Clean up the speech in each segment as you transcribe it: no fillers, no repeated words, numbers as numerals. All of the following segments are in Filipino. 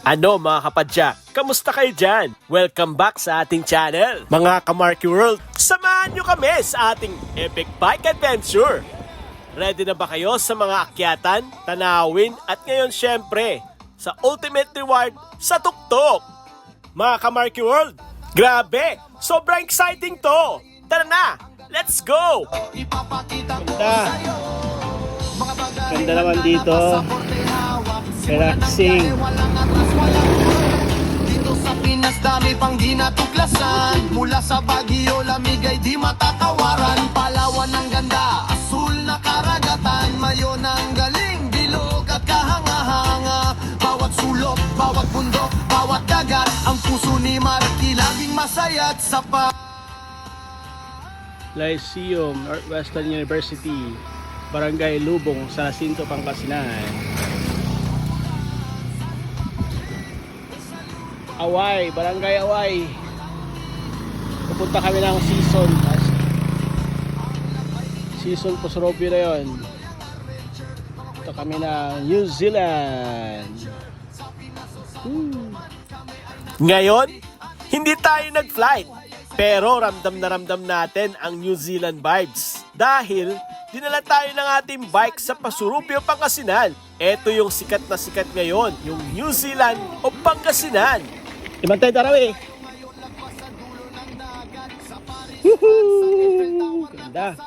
Ano mga kapadyak, kamusta kayo dyan? Welcome back sa ating channel. Mga Kamarky World, samahan nyo kami sa ating epic bike adventure. Ready na ba kayo sa mga akyatan, tanawin at ngayon syempre sa ultimate reward sa tuktok? Mga Kamarky World, grabe! Sobrang exciting to! Tara na! Let's go! Ganda. Ganda naman dito. Relaxing. Dito sa Pinas dami pang di natuklasan. Mula sa Baguio lamig ay di matatawaran. Palawan ang ganda, asul na karagatan. Mayon ang galing, bilog at kahanga-hanga. Bawat sulok, bawat bundok, bawat dagat. Ang puso ni Marky laging masaya at sapa. Lyceum, Northwestern University, Barangay Lubong, sa Jacinto, Pangasinan. Away, Barangay Away. Pupunta kami ng season. Season Pusropio na yun. Pupunta kami ng New Zealand. Ngayon, hindi tayo nag-flight. Pero ramdam na ramdam natin ang New Zealand vibes. Dahil dinala tayo ng ating bike sa Pasurupio, Pangasinan. Ito yung sikat na sikat ngayon, yung New Zealand o Pangasinan. Ibantay Tarawi. Woohoo! Ganda.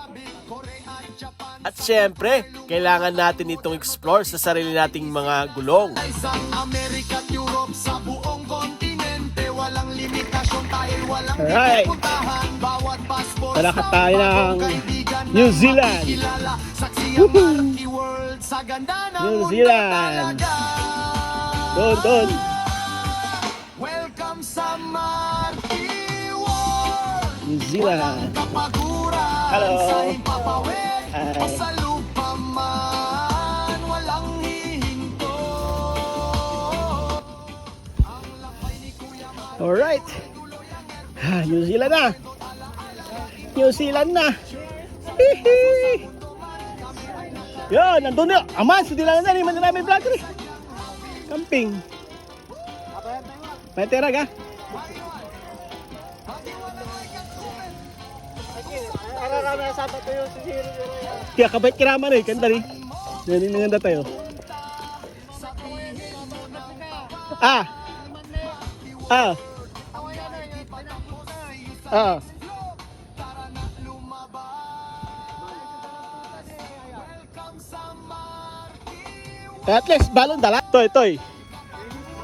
At syempre, kailangan natin itong explore sa sarili nating mga gulong. Sa Amerika at Europe, sa buong kontinente, walang limitasyon dahil walang Alright. pipuntahan. Bawat passport Talakad tayo ng New Zealand. Saksi ang Marky World sa ganda ng New mundo Zealand. talaga. Doon. Welcome sa Marky World. New Zealand. Kapaguran Hello. sa impapawid. Hi. O sa lupa man, walang hihinto. Alright. New Zealand na. New Zealand na. Hihi. Yun, nandun na. Aman, sa dilangan na. Hindi man namin vlog rin. Camping. May tera ka? Kaya kabait kiraman eh. Kanta rin. Naninganda tayo. Ah. At least balon dala. Toy.